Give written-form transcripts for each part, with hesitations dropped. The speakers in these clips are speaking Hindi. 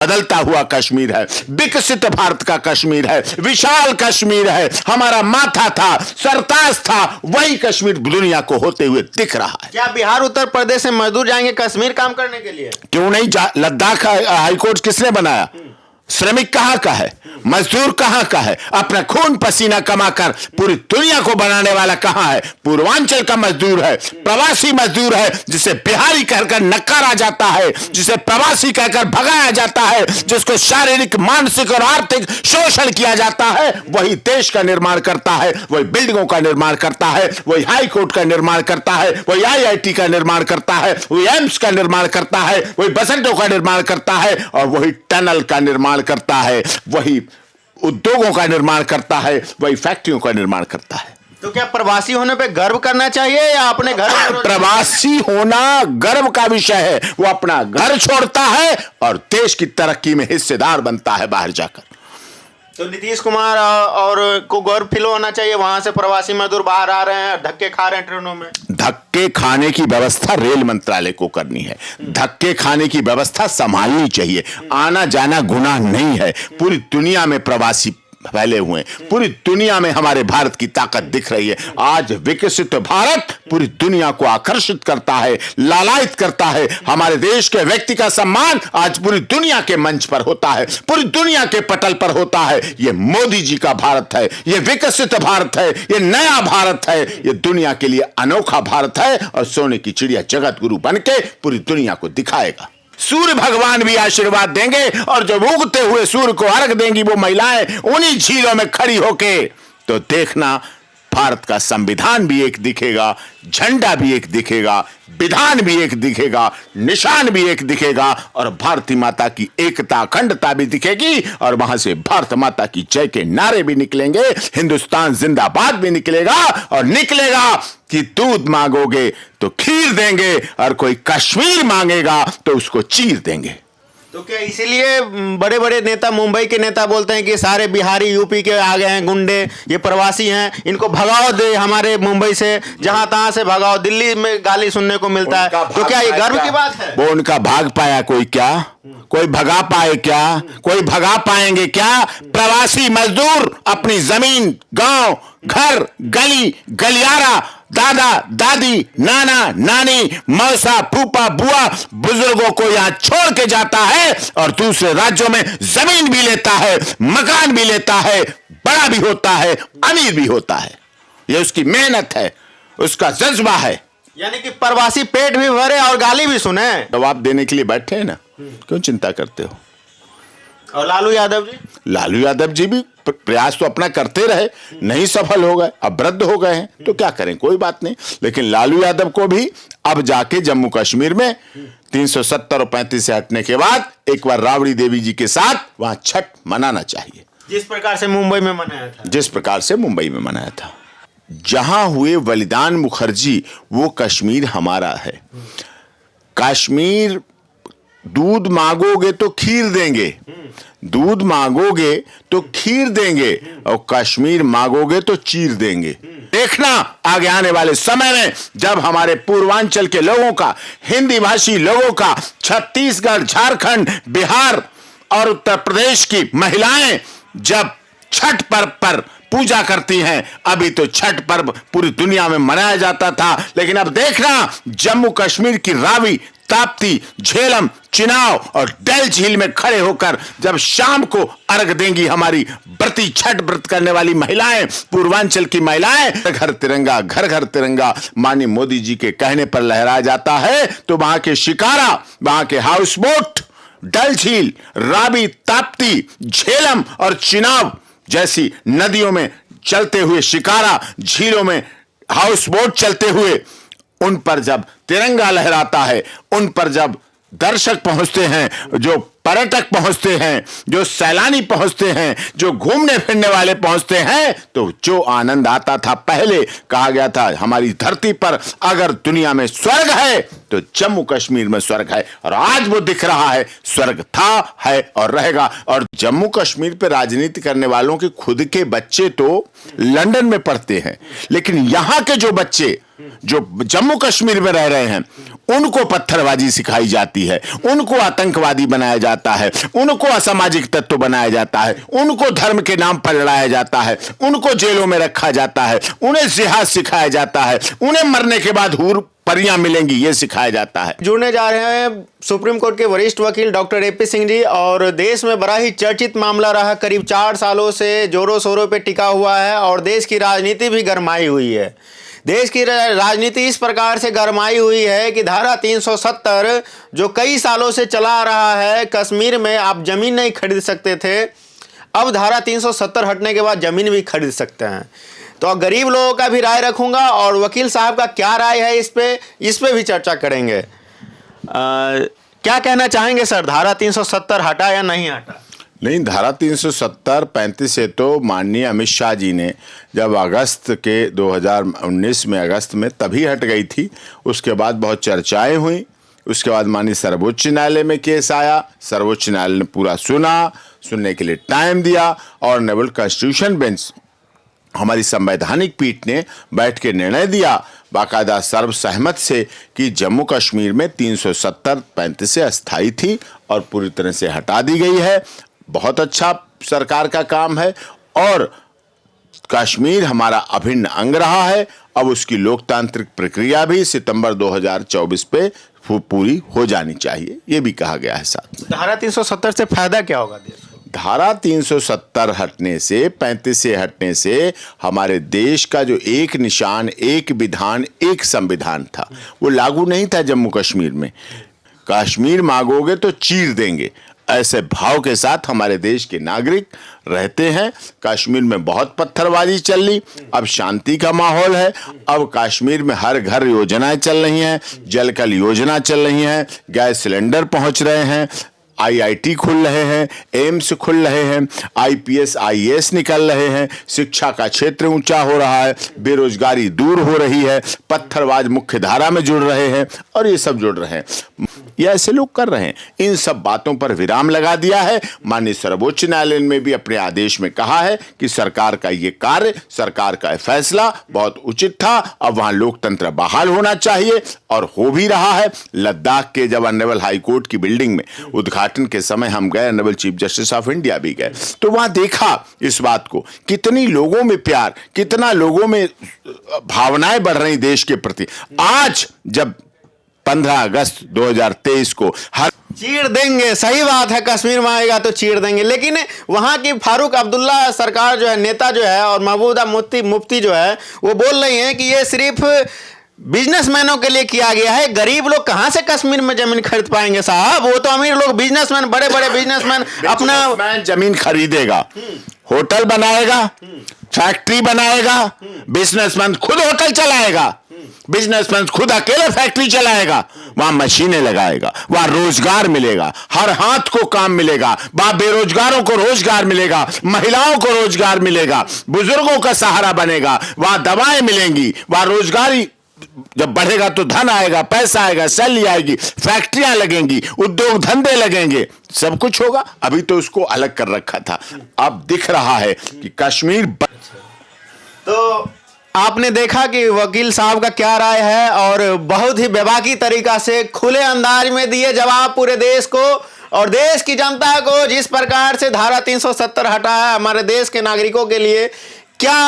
बदलता हुआ कश्मीर है, विकसित भारत का कश्मीर है, विशाल कश्मीर है। हमारा माथा था, सरताज था, वही कश्मीर दुनिया को होते हुए दिख रहा है। क्या बिहार उत्तर प्रदेश से मजदूर जाएंगे कश्मीर काम करने के लिए? क्यों नहीं? लद्दाख हाईकोर्ट किसने बनाया? श्रमिक कहां का है? मजदूर कहां का है? अपना खून पसीना कमाकर पूरी दुनिया को बनाने वाला कहां है? पूर्वांचल का मजदूर है, प्रवासी मजदूर है, जिसे बिहारी कहकर नकारा जाता है, जिसे प्रवासी कहकर भगाया जाता है, जिसको शारीरिक, मानसिक और आर्थिक शोषण किया जाता है। वही देश का निर्माण करता है, वही बिल्डिंगों का निर्माण करता है, वही हाई कोर्ट का निर्माण करता है, वही IIT का निर्माण करता है, वही एम्स का निर्माण करता है, वही बस अड्डों का निर्माण करता है और वही टनल का निर्माण करता है, वही उद्योगों का निर्माण करता है, वही फैक्ट्रियों का निर्माण करता है। तो क्या प्रवासी होने पे गर्व करना चाहिए या अपने घर में? प्रवासी होना गर्व का विषय है। वो अपना घर छोड़ता है और देश की तरक्की में हिस्सेदार बनता है बाहर जाकर। तो नीतीश कुमार और को गर्व फील होना चाहिए, वहां से प्रवासी मजदूर बाहर आ रहे हैं, धक्के खा रहे हैं ट्रेनों में। धक्के खाने की व्यवस्था रेल मंत्रालय को करनी है। धक्के खाने की व्यवस्था संभालनी चाहिए। आना जाना गुनाह नहीं है। पूरी दुनिया में प्रवासी फैले हुए हैं, पूरी दुनिया में हमारे भारत की ताकत दिख रही है। आज विकसित भारत पूरी दुनिया को आकर्षित करता है, लालायित करता है। हमारे देश के व्यक्ति का सम्मान आज पूरी दुनिया के मंच पर होता है, पूरी दुनिया के पटल पर होता है। ये मोदी जी का भारत है, ये विकसित भारत है, ये नया भारत है, ये दुनिया के लिए अनोखा भारत है और सोने की चिड़िया जगत गुरु बनके पूरी दुनिया को दिखाएगा। सूर्य भगवान भी आशीर्वाद देंगे और जब उगते हुए सूर्य को अर्घ देंगी वो महिलाएं उन्हीं झीलों में खड़ी होके, तो देखना भारत का संविधान भी एक दिखेगा, झंडा भी एक दिखेगा, विधान भी एक दिखेगा, निशान भी एक दिखेगा और भारती माता की एकता अखंडता भी दिखेगी और वहां से भारत माता की जय के नारे भी निकलेंगे, हिंदुस्तान जिंदाबाद भी निकलेगा और निकलेगा कि दूध मांगोगे तो खीर देंगे और कोई कश्मीर मांगेगा तो उसको चीर देंगे। तो क्या इसीलिए बड़े बड़े नेता, मुंबई के नेता बोलते हैं कि सारे बिहारी यूपी के आ गए हैं, गुंडे, ये प्रवासी हैं, इनको भगाओ दे हमारे मुंबई से, जहां तहां से भगाओ। दिल्ली में गाली सुनने को मिलता है, तो क्या ये गर्व की बात है? वो उनका भाग पाया कोई क्या? कोई भगा पाए क्या? कोई भगा पाएंगे क्या? प्रवासी मजदूर अपनी जमीन, गांव, घर, गली, गलियारा, दादा दादी, नाना नानी, मौसा, फूफा, बुआ, बुजुर्गों को यहां छोड़ के जाता है और दूसरे राज्यों में जमीन भी लेता है, मकान भी लेता है, बड़ा भी होता है, अमीर भी होता है। यह उसकी मेहनत है, उसका जज्बा है। यानी कि प्रवासी पेट भी भरे और गाली भी सुने। जवाब देने के लिए बैठे हैं ना, क्यों चिंता करते हो? और लालू यादव जी? लालू यादव जी भी प्रयास तो अपना करते रहे, नहीं सफल हो गए, अब वृद्ध हो गए हैं, तो क्या करें, कोई बात नहीं। लेकिन लालू यादव को भी अब जाके जम्मू कश्मीर में 370 और 35 से हटने के बाद एक बार राबड़ी देवी जी के साथ वहां छठ मनाना चाहिए, जिस प्रकार से मुंबई में मनाया था। जिस प्रकार से मुंबई में मनाया था। जहां हुए बलिदान मुखर्जी वो कश्मीर हमारा है। कश्मीर दूध मांगोगे तो खीर देंगे, दूध मांगोगे तो खीर देंगे और कश्मीर मांगोगे तो चीर देंगे। देखना आगे आने वाले समय में जब हमारे पूर्वांचल के लोगों का, हिंदी भाषी लोगों का, छत्तीसगढ़, झारखंड, बिहार और उत्तर प्रदेश की महिलाएं जब छठ पर्व पर पूजा करती हैं। अभी तो छठ पर्व पूरी दुनिया में मनाया जाता था, लेकिन अब देखना जम्मू कश्मीर की रावी, ताप्ती, झेलम, चिनाव और डल झील में खड़े होकर जब शाम को अर्घ देंगी हमारी व्रती, छठ व्रत करने वाली महिलाएं, पूर्वांचल की महिलाएं, घर तिरंगा, घर घर तिरंगा माननीय मोदी जी के कहने पर लहराया जाता है, तो वहां के शिकारा, वहां के हाउस बोट, डल झील, रावी, ताप्ती, झेलम और चिनाव जैसी नदियों में चलते हुए शिकारा, झीलों में हाउस बोट चलते हुए, उन पर जब तिरंगा लहराता है, उन पर जब दर्शक पहुंचते हैं, जो पर्यटक पहुंचते हैं, जो सैलानी पहुंचते हैं, जो घूमने फिरने वाले पहुंचते हैं, तो जो आनंद आता था, पहले कहा गया था हमारी धरती पर अगर दुनिया में स्वर्ग है तो जम्मू कश्मीर में स्वर्ग है, और आज वो दिख रहा है, स्वर्ग था, है और रहेगा। और जम्मू कश्मीर पे राजनीति करने वालों के खुद के बच्चे तो लंदन में पढ़ते हैं, लेकिन यहां के जो बच्चे जो जम्मू कश्मीर में रह रहे हैं, उनको पत्थरबाजी सिखाई जाती है, उनको आतंकवादी बनाया जाता है, उनको असामाजिक तत्व बनाया जाता है, उनको धर्म के नाम पर लड़ाया जाता है, उनको जेलों में रखा जाता है, उन्हें जिहाद सिखाया जाता है, उन्हें मरने के बाद हूर परियां मिलेंगी, ये सिखाया जाता है। जुड़ने जा रहे हैं सुप्रीम कोर्ट के वरिष्ठ वकील डॉक्टर एपी सिंह जी। और देश में बड़ा ही चर्चित मामला रहा, करीब 4 सालों से जोरों शोरों पे टिका हुआ है और देश की राजनीति भी गरमाई हुई है। देश की राजनीति इस प्रकार से गरमाई हुई है कि धारा 370 जो कई सालों से चला रहा है, कश्मीर में आप जमीन नहीं खरीद सकते थे, अब धारा 370 हटने के बाद जमीन भी खरीद सकते हैं। तो गरीब लोगों का भी राय रखूंगा और वकील साहब का क्या राय है इस पे भी चर्चा करेंगे। क्या कहना चाहेंगे सर, धारा 370 हटा या नहीं हटा? नहीं, धारा 370 35 से तो माननीय अमित शाह जी ने जब अगस्त के 2019 में अगस्त में तभी हट गई थी। उसके बाद बहुत चर्चाएं हुई, उसके बाद माननीय सर्वोच्च न्यायालय में केस आया, सर्वोच्च न्यायालय ने पूरा सुनने के लिए टाइम दिया और ऑनरेबल कॉन्स्टिट्यूशन बेंच हमारी संवैधानिक पीठ ने बैठ के निर्णय दिया बाकायदा सर्वसहमत से कि जम्मू कश्मीर में 370 35 से अस्थायी थी और पूरी तरह से हटा दी गई है। बहुत अच्छा सरकार का काम है और कश्मीर हमारा अभिन्न अंग रहा है। अब उसकी लोकतांत्रिक प्रक्रिया भी सितंबर 2024 पे पूरी हो जानी चाहिए, ये भी कहा गया है। साथ में धारा 370 से फायदा क्या होगा? धारा 370 हटने से 35 से हटने से हमारे देश का जो एक निशान, एक विधान, एक संविधान था, वो लागू नहीं था जम्मू कश्मीर में। कश्मीर मांगोगे तो चीर देंगे, ऐसे भाव के साथ हमारे देश के नागरिक रहते हैं। कश्मीर में बहुत पत्थरबाजी चल रही, अब शांति का माहौल है। अब कश्मीर में हर घर योजनाएं चल रही हैं, जल कल योजना चल रही हैं, गैस सिलेंडर पहुंच रहे हैं, IIT खुल रहे हैं, एम्स खुल रहे हैं, IPS IAS निकल रहे हैं, शिक्षा का क्षेत्र ऊंचा हो रहा है, बेरोजगारी दूर हो रही है, पत्थरबाज मुख्य धारा में जुड़ रहे हैं और ये सब जुड़ रहे हैं। ये ऐसे लोग कर रहे हैं। इन सब बातों पर विराम लगा दिया है। माननीय सर्वोच्च न्यायालय ने भी अपने आदेश में कहा है कि सरकार का ये कार्य, सरकार का फैसला बहुत उचित था। अब वहां लोकतंत्र बहाल होना चाहिए और हो भी रहा है। लद्दाख के जब ऑनरेबल हाई कोर्ट की बिल्डिंग में उद्घाटन के समय हम गए, honourable chief justice of India भी गए, तो वहां देखा इस बात को, कितनी लोगों में प्यार, कितना लोगों में भावनाएं बढ़ रही देश के प्रति। आज जब 15 अगस्त 2023 को हर चीर देंगे, सही बात है, कश्मीर में आएगा तो चीर देंगे, लेकिन वहां की फारूक अब्दुल्ला सरकार जो है, नेता जो है, और महबूबा मुफ्ती जो है, वो बोल रही हैं कि ये सिर्फ बिजनेसमैनों के लिए किया गया है। गरीब लोग कहां से कश्मीर में जमीन खरीद पाएंगे साहब? वो तो अमीर लोग, बिजनेसमैन, बड़े बड़े बिजनेसमैन अपना जमीन खरीदेगा, होटल बनाएगा, फैक्ट्री बनाएगा, बिजनेसमैन खुद होटल चलाएगा, बिजनेसमैन खुद अकेले फैक्ट्री चलाएगा, वहां मशीनें लगाएगा, वहां रोजगार मिलेगा, हर हाथ को काम मिलेगा, वहां बेरोजगारों को रोजगार मिलेगा, महिलाओं को रोजगार मिलेगा, बुजुर्गों का सहारा बनेगा, वहां दवाएं मिलेंगी, वहां रोजगारी जब बढ़ेगा तो धन आएगा, पैसा आएगा, सैलरी आएगी, फैक्ट्रियां लगेंगी, उद्योग धंधे लगेंगे, सब कुछ होगा। अभी तो उसको अलग कर रखा था, अब दिख रहा है कि कश्मीर तो आपने देखा कि वकील साहब का क्या राय है और बहुत ही बेबाकी तरीका से खुले अंदाज में दिए जवाब पूरे देश को और देश की जनता को। जिस प्रकार से धारा 370 हटा है हमारे देश के नागरिकों के लिए, क्या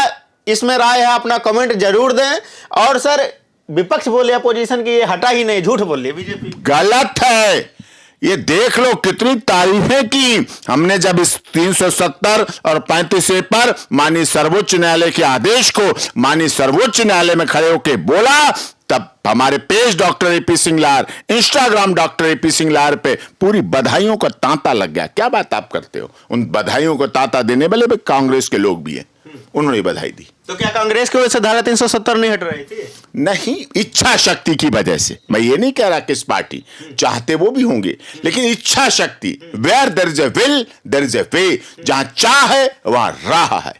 इसमें राय है? अपना कमेंट जरूर दें। और सर, विपक्ष बोले अपोजिशन की ये हटा ही नहीं, झूठ बोल रही बीजेपी, गलत है। ये देख लो कितनी तारीफें की हमने जब इस 370 और 35 पर माननीय सर्वोच्च न्यायालय के आदेश को माननीय सर्वोच्च न्यायालय में खड़े होकर बोला, तब हमारे पेज डॉक्टर एपी सिंह लार, इंस्टाग्राम डॉक्टर एपी सिंह लार पे पूरी बधाइयों का तांता लग गया। क्या बात आप करते हो? उन बधाइयों को तांता देने वाले भी कांग्रेस के लोग भी हैं, उन्होंने बधाई दी। तो क्या कांग्रेस की वजह से धारा 370 नहीं हट रही थी? नहीं, इच्छा शक्ति की वजह से। मैं ये नहीं कह रहा किस पार्टी, चाहते वो भी होंगे, लेकिन इच्छा शक्ति, where there is a will there is a way, जहां चाह है वहां राह है।